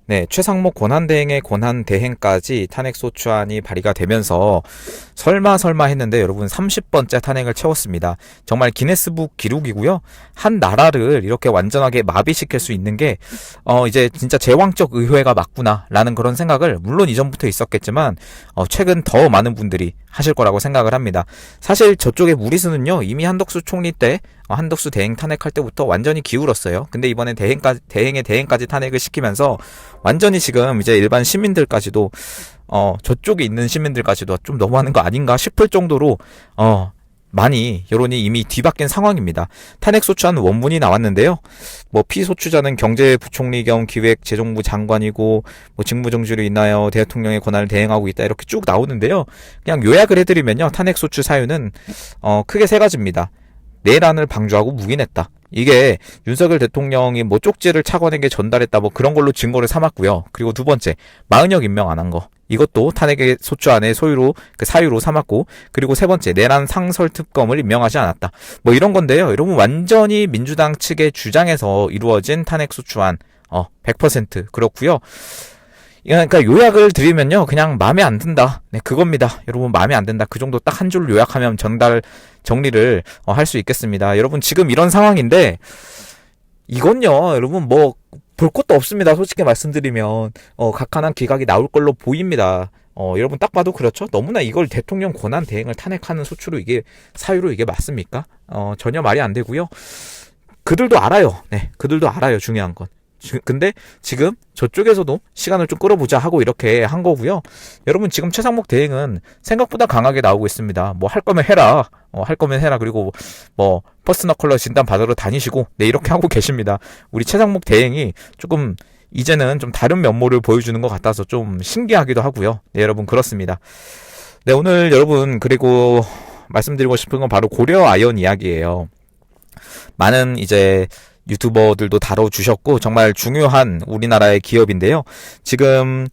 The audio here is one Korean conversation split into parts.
네, 최상목 권한대행의 권한대행까지 탄핵소추안이 발의가 되면서 설마 했는데 여러분 30번째 탄핵을 채웠습니다. 정말 기네스북 기록이고요. 한 나라를 이렇게 완전하게 마비시킬 수 있는 게 이제 진짜 제왕적 의회가 맞구나라는 그런 생각을 물론 이전부터 있었겠지만 최근 더 많은 분들이 하실 거라고 생각을 합니다. 사실 저쪽의 무리수는요, 이미 한덕수 총리 때 한덕수 대행 탄핵할 때부터 완전히 기울었어요. 근데 이번에 대행까지 탄핵을 시키면서 완전히 지금 이제 일반 시민들까지도 저쪽에 있는 시민들까지도 좀 너무하는 거 아닌가 싶을 정도로 많이 여론이 이미 뒤바뀐 상황입니다. 탄핵소추안 원문이 나왔는데요. 뭐 피소추자는 경제부총리 겸 기획재정부 장관이고 뭐 직무정지로 인하여 대통령의 권한을 대행하고 있다 이렇게 쭉 나오는데요. 그냥 요약을 해드리면요. 탄핵소추 사유는 크게 세 가지입니다. 내란을 방조하고 묵인했다. 이게 윤석열 대통령이 뭐 쪽지를 착원에게 전달했다 뭐 그런 걸로 증거를 삼았고요. 그리고 두 번째, 마은혁 임명 안 한 거. 이것도 탄핵의 소추안의 사유로 삼았고, 그리고 세 번째, 내란 상설 특검을 임명하지 않았다. 뭐 이런 건데요. 여러분 완전히 민주당 측의 주장에서 이루어진 탄핵 소추안 100% 그렇고요. 그러니까 요약을 드리면요, 그냥 마음에 안 든다. 네, 그겁니다. 여러분 마음에 안 든다. 그 정도 딱 한 줄로 요약하면 정리를 할 수 있겠습니다. 여러분 지금 이런 상황인데 이건요, 여러분 뭐 볼 것도 없습니다. 솔직히 말씀드리면 각하한 기각이 나올 걸로 보입니다. 여러분 딱 봐도 그렇죠. 너무나 이걸 대통령 권한 대행을 탄핵하는 소추로 이게 사유로 이게 맞습니까? 전혀 말이 안 되고요. 그들도 알아요. 네, 그들도 알아요. 중요한 건. 근데 지금 저쪽에서도 시간을 좀 끌어보자 하고 이렇게 한 거고요. 여러분 지금 최상목 대행은 생각보다 강하게 나오고 있습니다. 뭐 할 거면 해라. 할 거면 해라. 그리고 뭐 퍼스널 컬러 진단 받으러 다니시고 네 이렇게 하고 계십니다. 우리 최상목 대행이 조금 이제는 좀 다른 면모를 보여주는 것 같아서 좀 신기하기도 하고요. 네 여러분 그렇습니다. 네 오늘 여러분 그리고 말씀드리고 싶은 건 바로 고려 아연 이야기예요. 많은 이제 유튜버들도 다뤄주셨고 정말 중요한 우리나라의 기업인데요. 지금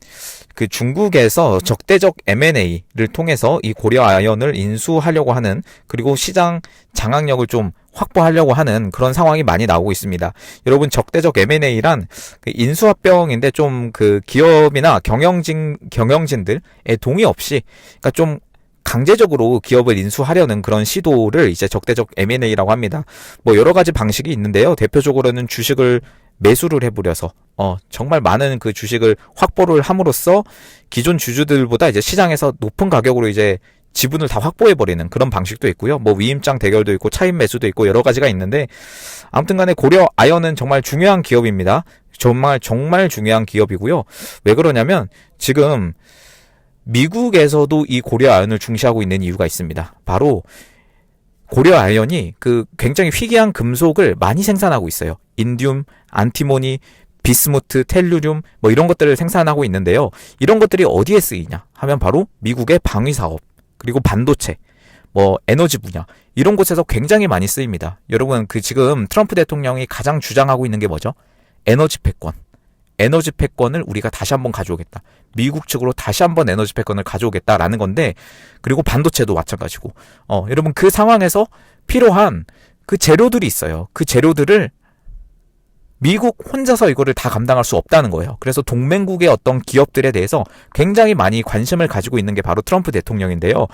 그 중국에서 적대적 M&A를 통해서 이 고려아연을 인수하려고 하는, 그리고 시장 장악력을 좀 확보하려고 하는 그런 상황이 많이 나오고 있습니다. 여러분 적대적 M&A란 그 인수합병인데 좀 그 기업이나 경영진들의 동의 없이, 그러니까 좀 강제적으로 기업을 인수하려는 그런 시도를 이제 적대적 M&A라고 합니다. 뭐 여러 가지 방식이 있는데요. 대표적으로는 주식을 매수를 해버려서 정말 많은 그 주식을 확보를 함으로써 기존 주주들보다 이제 시장에서 높은 가격으로 이제 지분을 다 확보해버리는 그런 방식도 있고요. 뭐 위임장 대결도 있고 차입 매수도 있고 여러 가지가 있는데, 아무튼간에 고려 아연은 정말 중요한 기업입니다. 정말 중요한 기업이고요. 왜 그러냐면 지금 미국에서도 이 고려아연을 중시하고 있는 이유가 있습니다. 바로 고려아연이 그 굉장히 희귀한 금속을 많이 생산하고 있어요. 인디움, 안티모니, 비스무트, 텔루륨 뭐 이런 것들을 생산하고 있는데요. 이런 것들이 어디에 쓰이냐 하면 바로 미국의 방위사업, 그리고 반도체, 뭐 에너지 분야 이런 곳에서 굉장히 많이 쓰입니다. 여러분 그 지금 트럼프 대통령이 가장 주장하고 있는 게 뭐죠? 에너지 패권을 우리가 다시 한번 가져오겠다. 미국 측으로 다시 한번 에너지 패권을 가져오겠다라는 건데, 그리고 반도체도 마찬가지고. 여러분 그 상황에서 필요한 그 재료들이 있어요. 그 재료들을 미국 혼자서 이거를 다 감당할 수 없다는 거예요. 그래서 동맹국의 어떤 기업들에 대해서 굉장히 많이 관심을 가지고 있는 게 바로 트럼프 대통령인데요.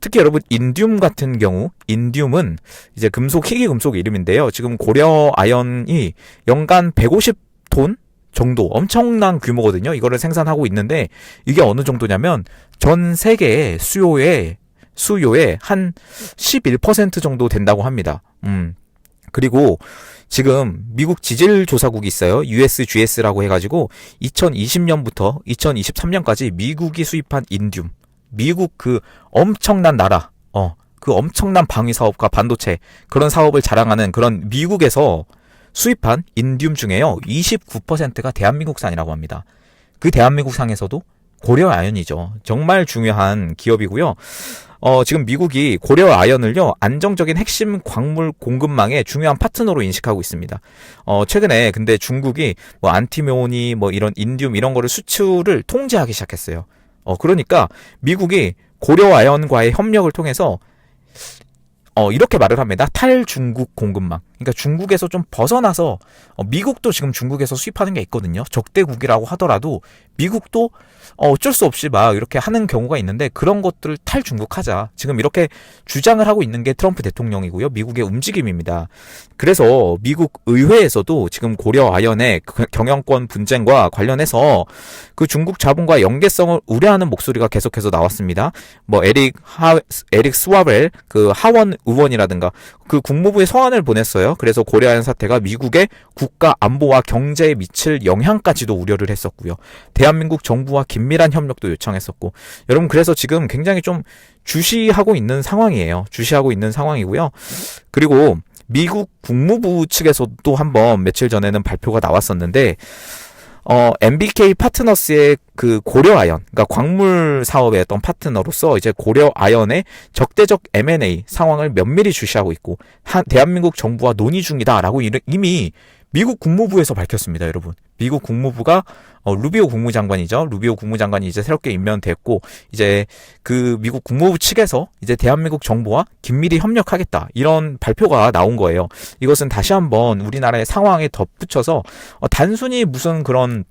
특히 여러분 인디움 같은 경우, 인디움은 이제 희귀 금속 이름인데요. 지금 고려 아연이 연간 150톤 정도 엄청난 규모거든요. 이거를 생산하고 있는데 이게 어느 정도냐면 전 세계의 수요의 한 11% 정도 된다고 합니다. 그리고 지금 미국 지질조사국이 있어요. USGS라고 해가지고 2020년부터 2023년까지 미국이 수입한 인디움, 미국 그 엄청난 나라, 그 엄청난 방위사업과 반도체 그런 사업을 자랑하는 그런 미국에서 수입한 인디움 중에요 29%가 대한민국산이라고 합니다. 그 대한민국상에서도 고려아연이죠. 정말 중요한 기업이고요. 지금 미국이 고려아연을요 안정적인 핵심 광물 공급망의 중요한 파트너로 인식하고 있습니다. 최근에 근데 중국이 뭐 안티모니 뭐 이런 인디움 이런 거를 수출을 통제하기 시작했어요. 그러니까 미국이 고려아연과의 협력을 통해서 이렇게 말을 합니다. 탈중국 공급망. 그러니까 중국에서 좀 벗어나서 미국도 지금 중국에서 수입하는 게 있거든요. 적대국이라고 하더라도 미국도 어쩔 수 없이 막 이렇게 하는 경우가 있는데 그런 것들을 탈중국하자. 지금 이렇게 주장을 하고 있는 게 트럼프 대통령이고요. 미국의 움직임입니다. 그래서 미국 의회에서도 지금 고려 아연의 경영권 분쟁과 관련해서 그 중국 자본과 연계성을 우려하는 목소리가 계속해서 나왔습니다. 뭐 에릭 스와벨 그 하원 의원이라든가 그 국무부에 서한을 보냈어요. 그래서 고려아연 사태가 미국의 국가 안보와 경제에 미칠 영향까지도 우려를 했었고요. 대한민국 정부와 긴밀한 협력도 요청했었고, 여러분 그래서 지금 굉장히 좀 주시하고 있는 상황이에요. 주시하고 있는 상황이고요. 그리고 미국 국무부 측에서도 한번 며칠 전에는 발표가 나왔었는데 MBK 파트너스의 그 고려아연, 그러니까 광물 사업의 어떤 파트너로서 이제 고려아연의 적대적 M&A 상황을 면밀히 주시하고 있고 대한민국 정부와 논의 중이다라고 이미 미국 국무부에서 밝혔습니다, 여러분. 미국 국무부가 루비오 국무장관이죠. 루비오 국무장관이 이제 새롭게 임명됐고 이제 그 미국 국무부 측에서 이제 대한민국 정부와 긴밀히 협력하겠다 이런 발표가 나온 거예요. 이것은 다시 한번 우리나라의 상황에 덧붙여서 단순히 무슨 그런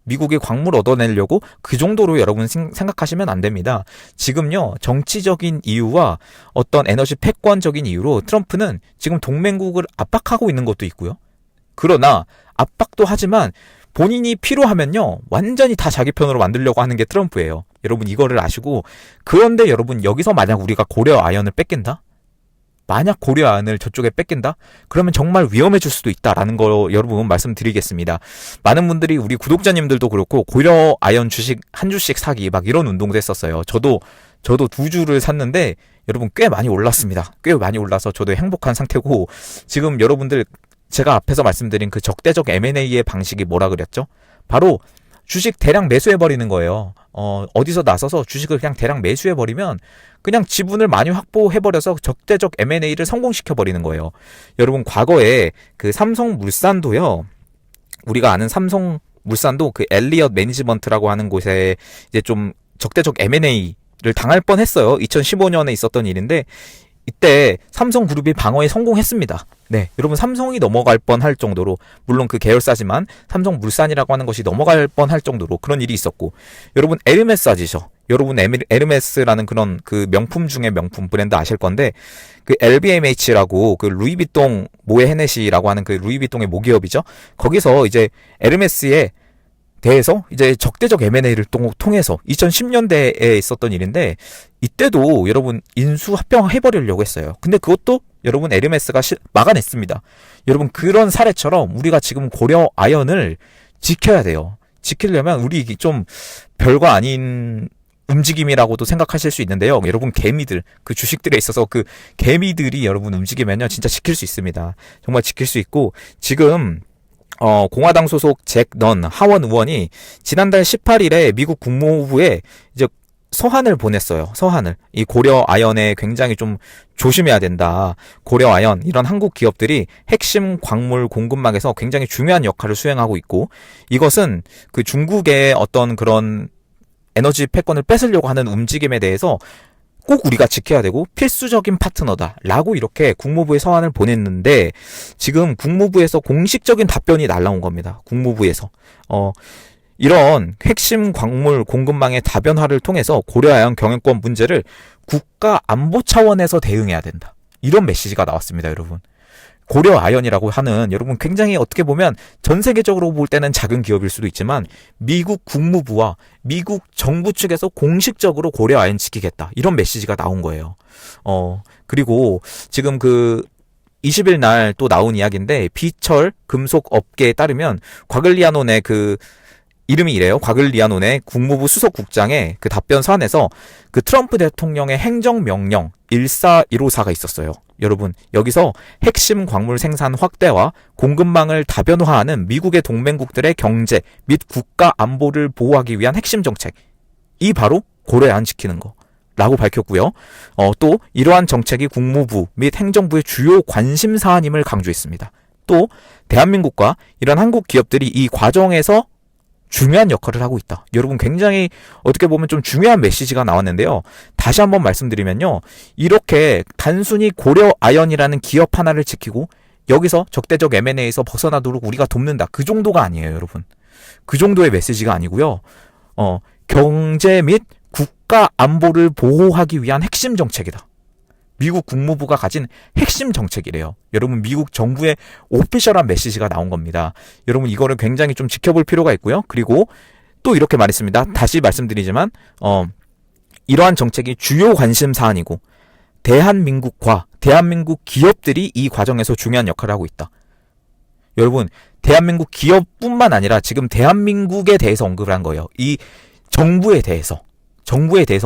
미국의 광물 얻어내려고 그 정도로 여러분 생각하시면 안 됩니다. 지금요, 정치적인 이유와 어떤 에너지 패권적인 이유로 트럼프는 지금 동맹국을 압박하고 있는 것도 있고요. 그러나 압박도 하지만 본인이 필요하면요, 완전히 다 자기 편으로 만들려고 하는 게 트럼프예요. 여러분 이거를 아시고, 그런데 여러분 여기서 만약 우리가 고려 아연을 뺏긴다? 만약 고려아연을 저쪽에 뺏긴다? 그러면 정말 위험해질 수도 있다라는 거 여러분 말씀드리겠습니다. 많은 분들이 우리 구독자님들도 그렇고 고려아연 주식 한 주씩 사기 막 이런 운동도 했었어요. 저도 2주를 샀는데 여러분 꽤 많이 올랐습니다. 꽤 많이 올라서 저도 행복한 상태고, 지금 여러분들 제가 앞에서 말씀드린 그 적대적 M&A의 방식이 뭐라 그랬죠? 바로 주식 대량 매수해버리는 거예요. 어디서 나서서 주식을 그냥 대량 매수해버리면 그냥 지분을 많이 확보해버려서 적대적 M&A를 성공시켜버리는 거예요. 여러분 과거에 그 삼성물산도요, 우리가 아는 삼성물산도 그 엘리엇 매니지먼트라고 하는 곳에 이제 좀 적대적 M&A를 당할 뻔했어요. 2015년에 있었던 일인데 이때 삼성그룹이 방어에 성공했습니다. 네, 여러분 삼성이 넘어갈 뻔할 정도로, 물론 그 계열사지만 삼성물산이라고 하는 것이 넘어갈 뻔할 정도로 그런 일이 있었고, 여러분 에르메스 아시죠? 여러분 에르메스라는 그런 그 명품 중에 명품 브랜드 아실 건데, 그 LVMH라고 그 루이비통 모에 헤네시라고 하는 그 루이비통의 모기업이죠. 거기서 이제 에르메스의 대해서 이제 적대적 M&A를 통해서 2010년대에 있었던 일인데, 이때도 여러분 인수 합병해버리려고 했어요. 근데 그것도 여러분 에르메스가 막아냈습니다. 여러분 그런 사례처럼 우리가 지금 고려 아연을 지켜야 돼요. 지키려면 우리 좀 별거 아닌 움직임이라고도 생각하실 수 있는데요. 여러분 개미들, 그 주식들에 있어서 그 개미들이 여러분 움직이면요 진짜 지킬 수 있습니다. 정말 지킬 수 있고, 지금 공화당 소속 잭 넌 하원 의원이 지난달 18일에 미국 국무부에 이제 서한을 보냈어요. 서한을. 이 고려 아연에 굉장히 좀 조심해야 된다. 고려 아연, 이런 한국 기업들이 핵심 광물 공급망에서 굉장히 중요한 역할을 수행하고 있고, 이것은 그 중국의 어떤 그런 에너지 패권을 뺏으려고 하는 움직임에 대해서 꼭 우리가 지켜야 되고 필수적인 파트너다라고 이렇게 국무부에 서한을 보냈는데, 지금 국무부에서 공식적인 답변이 날라온 겁니다. 국무부에서 이런 핵심 광물 공급망의 다변화를 통해서 고려아연 경영권 문제를 국가 안보 차원에서 대응해야 된다, 이런 메시지가 나왔습니다. 여러분 고려아연이라고 하는, 여러분 굉장히 어떻게 보면 전 세계적으로 볼 때는 작은 기업일 수도 있지만 미국 국무부와 미국 정부 측에서 공식적으로 고려아연 지키겠다, 이런 메시지가 나온 거예요. 그리고 지금 그 20일 날 또 나온 이야기인데, 비철 금속 업계에 따르면 과글리아논의 그 이름이 이래요. 과글리아논의 국무부 수석국장의 그 답변 서한에서 그 트럼프 대통령의 행정명령 14154가 있었어요. 여러분 여기서 핵심 광물 생산 확대와 공급망을 다변화하는 미국의 동맹국들의 경제 및 국가 안보를 보호하기 위한 핵심 정책, 이 바로 고려아연 지키는 거 라고 밝혔고요. 또 이러한 정책이 국무부 및 행정부의 주요 관심 사안임을 강조했습니다. 또 대한민국과 이런 한국 기업들이 이 과정에서 중요한 역할을 하고 있다. 여러분 굉장히 어떻게 보면 좀 중요한 메시지가 나왔는데요. 다시 한번 말씀드리면요. 이렇게 단순히 고려 아연이라는 기업 하나를 지키고 여기서 적대적 M&A에서 벗어나도록 우리가 돕는다. 그 정도가 아니에요, 여러분. 그 정도의 메시지가 아니고요. 경제 및 국가 안보를 보호하기 위한 핵심 정책이다. 미국 국무부가 가진 핵심 정책이래요. 여러분 미국 정부의 오피셜한 메시지가 나온 겁니다. 여러분 이거를 굉장히 좀 지켜볼 필요가 있고요. 그리고 또 이렇게 말했습니다. 다시 말씀드리지만 이러한 정책이 주요 관심 사안이고 대한민국과 대한민국 기업들이 이 과정에서 중요한 역할을 하고 있다. 여러분 대한민국 기업뿐만 아니라 지금 대한민국에 대해서 언급을 한 거예요. 이 정부에 대해서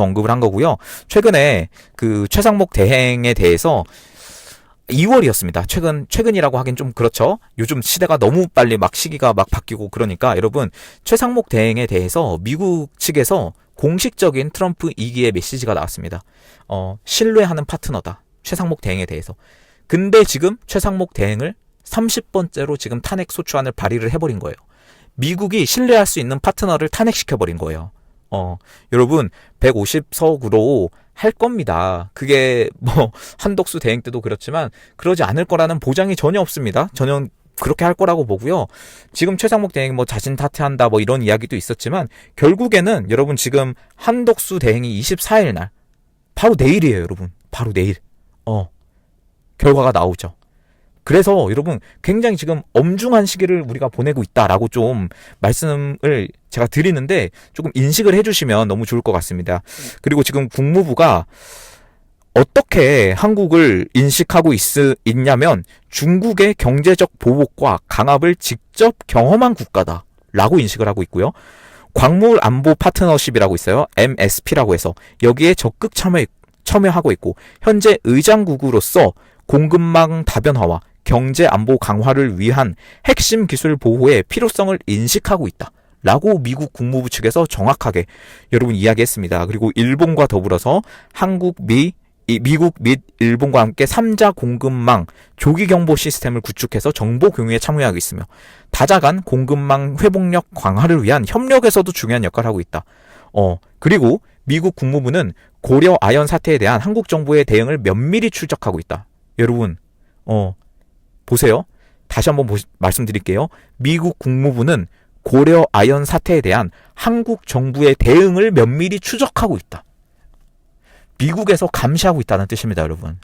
언급을 한 거고요. 최근에 그 최상목 대행에 대해서 2월이었습니다. 최근이라고 하긴 좀 그렇죠. 요즘 시대가 너무 빨리 시기가 바뀌고 그러니까 여러분 최상목 대행에 대해서 미국 측에서 공식적인 트럼프 2기의 메시지가 나왔습니다. 신뢰하는 파트너다. 최상목 대행에 대해서. 근데 지금 최상목 대행을 30번째로 지금 탄핵 소추안을 발의를 해버린 거예요. 미국이 신뢰할 수 있는 파트너를 탄핵시켜버린 거예요. 여러분 150석으로 할 겁니다. 그게 한덕수 대행 때도 그렇지만 그러지 않을 거라는 보장이 전혀 없습니다. 전혀 그렇게 할 거라고 보고요. 지금 최상목 대행이 자진 사퇴한다 이런 이야기도 있었지만 결국에는 여러분 지금 한덕수 대행이 24일 날 바로 내일이에요, 여러분. 바로 내일. 결과가 나오죠. 그래서 여러분 굉장히 지금 엄중한 시기를 우리가 보내고 있다라고 좀 말씀을 제가 드리는데 조금 인식을 해주시면 너무 좋을 것 같습니다. 그리고 지금 국무부가 어떻게 한국을 인식하고 있냐면 중국의 경제적 보복과 강압을 직접 경험한 국가다라고 인식을 하고 있고요. 광물 안보 파트너십이라고 있어요. MSP라고 해서 여기에 적극 참여하고 있고 현재 의장국으로서 공급망 다변화와 경제 안보 강화를 위한 핵심 기술 보호의 필요성을 인식하고 있다. 라고 미국 국무부 측에서 정확하게 여러분 이야기했습니다. 그리고 일본과 더불어서 미국 및 일본과 함께 3자 공급망 조기 경보 시스템을 구축해서 정보 공유에 참여하고 있으며 다자간 공급망 회복력 강화를 위한 협력에서도 중요한 역할을 하고 있다. 그리고 미국 국무부는 고려 아연 사태에 대한 한국 정부의 대응을 면밀히 추적하고 있다. 여러분, 보세요. 다시 한번 말씀드릴게요. 미국 국무부는 고려 아연 사태에 대한 한국 정부의 대응을 면밀히 추적하고 있다. 미국에서 감시하고 있다는 뜻입니다, 여러분.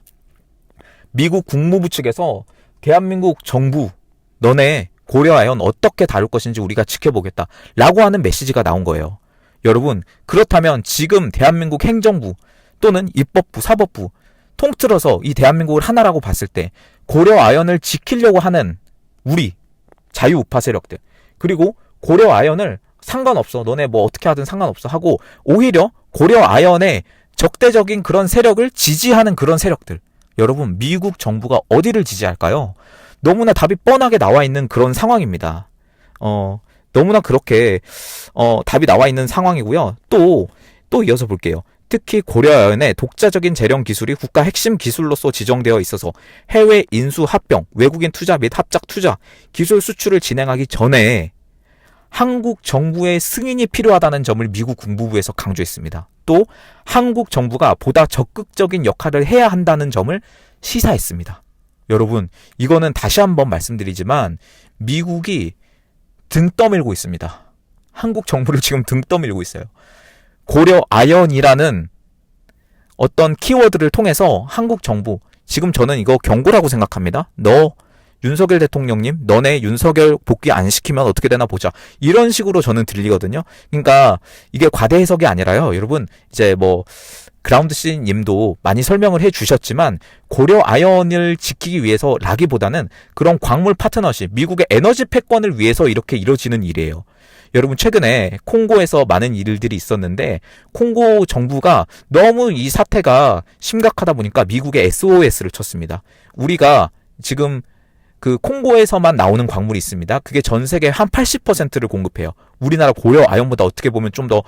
미국 국무부 측에서 대한민국 정부, 너네 고려 아연 어떻게 다룰 것인지 우리가 지켜보겠다. 라고 하는 메시지가 나온 거예요. 여러분, 그렇다면 지금 대한민국 행정부 또는 입법부, 사법부 통틀어서 이 대한민국을 하나라고 봤을 때 고려 아연을 지키려고 하는 우리 자유우파 세력들 그리고 고려 아연을 상관없어 너네 어떻게 하든 상관없어 하고 오히려 고려 아연의 적대적인 그런 세력을 지지하는 그런 세력들 여러분 미국 정부가 어디를 지지할까요? 너무나 답이 뻔하게 나와 있는 그런 상황입니다. 너무나 그렇게 답이 나와 있는 상황이고요. 또 이어서 볼게요. 특히 고려아연의 독자적인 재련 기술이 국가 핵심 기술로서 지정되어 있어서 해외 인수 합병, 외국인 투자 및 합작 투자, 기술 수출을 진행하기 전에 한국 정부의 승인이 필요하다는 점을 미국 국무부에서 강조했습니다. 또 한국 정부가 보다 적극적인 역할을 해야 한다는 점을 시사했습니다. 여러분, 이거는 다시 한번 말씀드리지만 미국이 등 떠밀고 있습니다. 한국 정부를 지금 등 떠밀고 있어요. 고려 아연이라는 어떤 키워드를 통해서 한국 정부, 지금 저는 이거 경고라고 생각합니다. 윤석열 대통령님, 너네 윤석열 복귀 안 시키면 어떻게 되나 보자. 이런 식으로 저는 들리거든요. 그러니까 이게 과대 해석이 아니라요. 여러분, 이제 그라운드 씨 님도 많이 설명을 해 주셨지만 고려 아연을 지키기 위해서라기보다는 그런 광물 파트너십, 미국의 에너지 패권을 위해서 이렇게 이루어지는 일이에요. 여러분 최근에 콩고에서 많은 일들이 있었는데 콩고 정부가 너무 이 사태가 심각하다 보니까 미국에 SOS를 쳤습니다. 우리가 지금 그 콩고에서만 나오는 광물이 있습니다. 그게 전 세계 한 80%를 공급해요. 우리나라 고려 아연보다 어떻게 보면 좀 더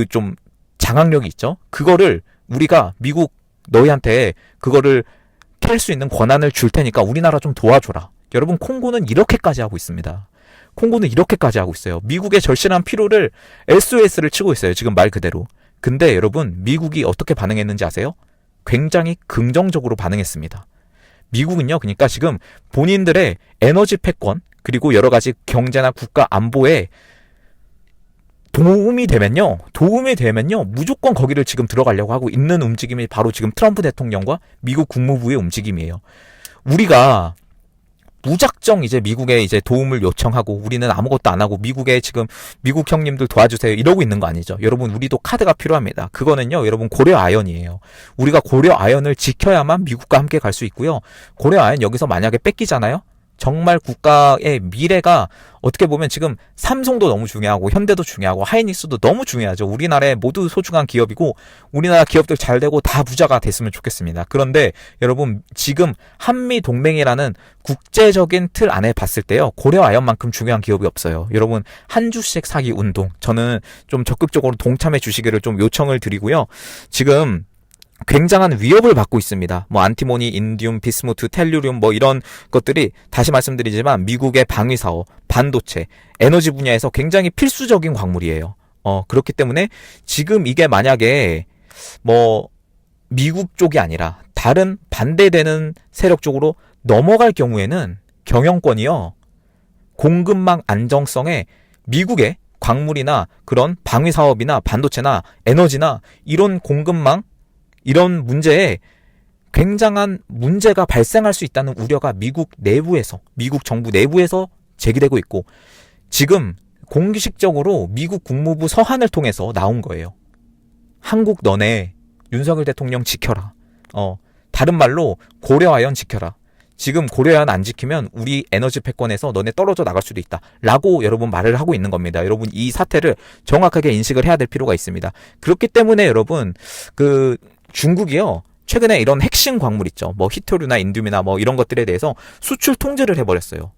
좀 장악력이 있죠. 그거를 우리가 미국 너희한테 그거를 캘 수 있는 권한을 줄 테니까 우리나라 좀 도와줘라. 여러분 콩고는 이렇게까지 하고 있습니다. 콩고는 이렇게까지 하고 있어요. 미국의 절실한 필요를 SOS를 치고 있어요. 지금 말 그대로. 근데 여러분, 미국이 어떻게 반응했는지 아세요? 굉장히 긍정적으로 반응했습니다. 미국은요, 그러니까 지금 본인들의 에너지 패권, 그리고 여러 가지 경제나 국가 안보에 도움이 되면요, 무조건 거기를 지금 들어가려고 하고 있는 움직임이 바로 지금 트럼프 대통령과 미국 국무부의 움직임이에요. 우리가 무작정 이제 미국에 이제 도움을 요청하고 우리는 아무것도 안 하고 미국에 지금 미국 형님들 도와주세요 이러고 있는 거 아니죠. 여러분, 우리도 카드가 필요합니다. 그거는요, 여러분, 고려 아연이에요. 우리가 고려 아연을 지켜야만 미국과 함께 갈 수 있고요. 고려 아연 여기서 만약에 뺏기잖아요? 정말 국가의 미래가 어떻게 보면 지금 삼성도 너무 중요하고 현대도 중요하고 하이닉스도 너무 중요하죠. 우리나라의 모두 소중한 기업이고 우리나라 기업들 잘 되고 다 부자가 됐으면 좋겠습니다. 그런데 여러분, 지금 한미동맹이라는 국제적인 틀 안에 봤을 때요, 고려아연만큼 중요한 기업이 없어요. 여러분, 한 주씩 사기 운동, 저는 좀 적극적으로 동참해 주시기를 좀 요청을 드리고요. 지금 굉장한 위협을 받고 있습니다. 뭐 안티모니, 인디움, 비스무트, 텔루리움 뭐 이런 것들이 다시 말씀드리지만 미국의 방위 사업, 반도체, 에너지 분야에서 굉장히 필수적인 광물이에요. 그렇기 때문에 지금 이게 만약에 뭐 미국 쪽이 아니라 다른 반대되는 세력 쪽으로 넘어갈 경우에는 경영권이요, 공급망 안정성에 미국의 광물이나 그런 방위 사업이나 반도체나 에너지나 이런 공급망, 이런 문제에 굉장한 문제가 발생할 수 있다는 우려가 미국 내부에서, 미국 정부 내부에서 제기되고 있고, 지금 공식적으로 미국 국무부 서한을 통해서 나온 거예요. 한국 너네 윤석열 대통령 지켜라. 다른 말로 고려아연 지켜라. 지금 고려아연 안 지키면 우리 에너지 패권에서 너네 떨어져 나갈 수도 있다 라고 여러분 말을 하고 있는 겁니다. 여러분, 이 사태를 정확하게 인식을 해야 될 필요가 있습니다. 그렇기 때문에 여러분, 중국이요, 최근에 이런 핵심 광물 있죠, 뭐 히토류나 인듐이나 뭐 이런 것들에 대해서 수출 통제를 해버렸어요.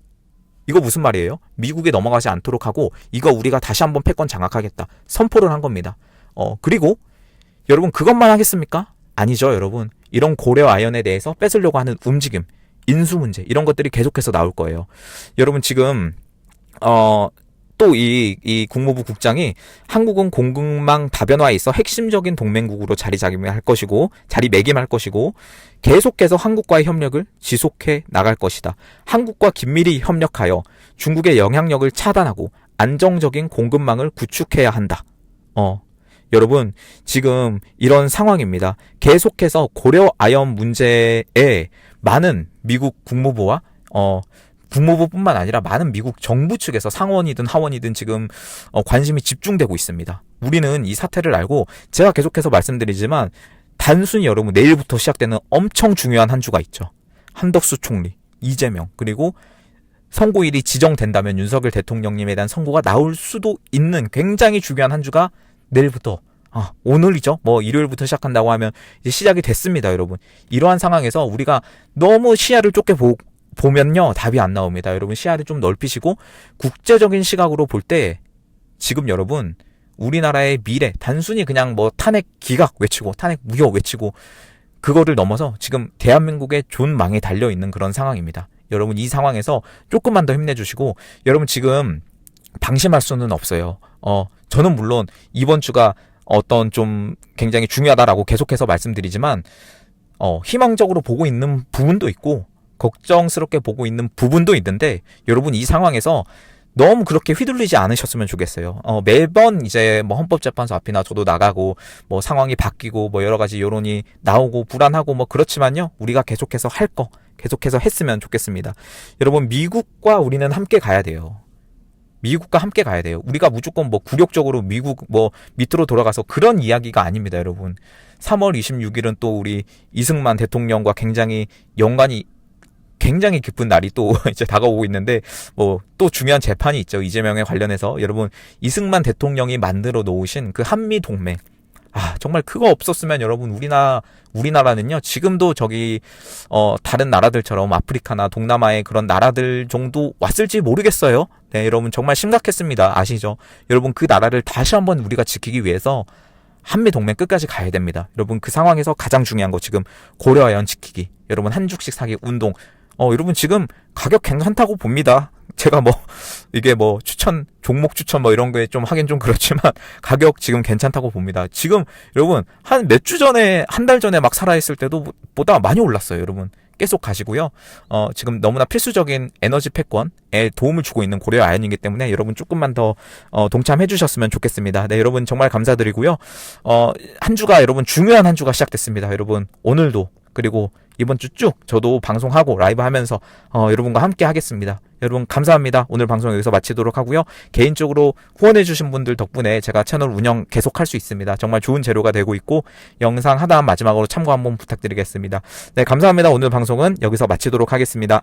이거 무슨 말이에요? 미국에 넘어가지 않도록 하고 이거 우리가 다시 한번 패권 장악하겠다 선포를 한 겁니다. 그리고 여러분, 그것만 하겠습니까? 아니죠. 여러분, 이런 고려 아연에 대해서 뺏으려고 하는 움직임, 인수 문제, 이런 것들이 계속해서 나올 거예요. 여러분, 지금 또 이 국무부 국장이 한국은 공급망 다변화에 있어 핵심적인 동맹국으로 자리매김할 것이고 계속해서 한국과의 협력을 지속해 나갈 것이다. 한국과 긴밀히 협력하여 중국의 영향력을 차단하고 안정적인 공급망을 구축해야 한다. 여러분, 지금 이런 상황입니다. 계속해서 고려 아연 문제에 많은 미국 국무부와 국무부뿐만 아니라 많은 미국 정부 측에서 상원이든 하원이든 지금 관심이 집중되고 있습니다. 우리는 이 사태를 알고, 제가 계속해서 말씀드리지만 단순히 여러분, 내일부터 시작되는 엄청 중요한 한 주가 있죠. 한덕수 총리, 이재명, 그리고 선고일이 지정된다면 윤석열 대통령님에 대한 선고가 나올 수도 있는 굉장히 중요한 한 주가 내일부터, 오늘이죠. 뭐 일요일부터 시작한다고 하면 이제 시작이 됐습니다. 여러분, 이러한 상황에서 우리가 너무 시야를 좁게 보면요, 답이 안 나옵니다. 여러분, 시야를 좀 넓히시고 국제적인 시각으로 볼 때 지금 여러분, 우리나라의 미래, 단순히 그냥 뭐 탄핵 기각 외치고 탄핵 무효 외치고 그거를 넘어서 지금 대한민국의 존망에 달려있는 그런 상황입니다. 여러분, 이 상황에서 조금만 더 힘내주시고, 여러분, 지금 방심할 수는 없어요. 저는 물론 이번 주가 어떤 좀 굉장히 중요하다라고 계속해서 말씀드리지만 희망적으로 보고 있는 부분도 있고 걱정스럽게 보고 있는 부분도 있는데, 여러분, 이 상황에서 너무 그렇게 휘둘리지 않으셨으면 좋겠어요. 매번 이제 뭐 헌법재판소 앞이나 저도 나가고 뭐 상황이 바뀌고 뭐 여러 가지 여론이 나오고 불안하고 뭐 그렇지만요, 우리가 계속해서 할 거 계속해서 했으면 좋겠습니다. 여러분, 미국과 우리는 함께 가야 돼요. 미국과 함께 가야 돼요. 우리가 무조건 뭐 굴욕적으로 미국 뭐 밑으로 돌아가서 그런 이야기가 아닙니다, 여러분. 3월 26일은 또 우리 이승만 대통령과 굉장히 연관이 굉장히 깊은 날이 또 이제 다가오고 있는데, 뭐 또 중요한 재판이 있죠. 이재명에 관련해서. 여러분, 이승만 대통령이 만들어 놓으신 그 한미 동맹, 정말 그거 없었으면 여러분, 우리나라는요, 지금도 저기 다른 나라들처럼 아프리카나 동남아의 그런 나라들 정도 왔을지 모르겠어요. 네, 여러분, 정말 심각했습니다. 아시죠? 여러분, 그 나라를 다시 한번 우리가 지키기 위해서 한미 동맹 끝까지 가야 됩니다. 여러분, 그 상황에서 가장 중요한 거 지금 고려아연 지키기. 여러분, 한 주씩 사기 운동. 여러분, 지금 가격 괜찮다고 봅니다. 제가 뭐 이게 뭐 추천 종목 추천 뭐 이런 거에 좀 하긴 좀 그렇지만 가격 지금 괜찮다고 봅니다. 지금 여러분 한 몇 주 전에 한 달 전에 막 살아있을 때도 보다 많이 올랐어요. 여러분 계속 가시고요. 지금 너무나 필수적인 에너지 패권에 도움을 주고 있는 고려 아연이기 때문에 여러분 조금만 더 동참해 주셨으면 좋겠습니다. 네, 여러분 정말 감사드리고요. 한 주가 여러분 중요한 한 주가 시작됐습니다. 여러분 오늘도 그리고 이번 주 쭉 저도 방송하고 라이브 하면서 여러분과 함께 하겠습니다. 여러분 감사합니다. 오늘 방송 여기서 마치도록 하고요. 개인적으로 후원해주신 분들 덕분에 제가 채널 운영 계속할 수 있습니다. 정말 좋은 재료가 되고 있고 영상 하나 마지막으로 참고 한번 부탁드리겠습니다. 네, 감사합니다. 오늘 방송은 여기서 마치도록 하겠습니다.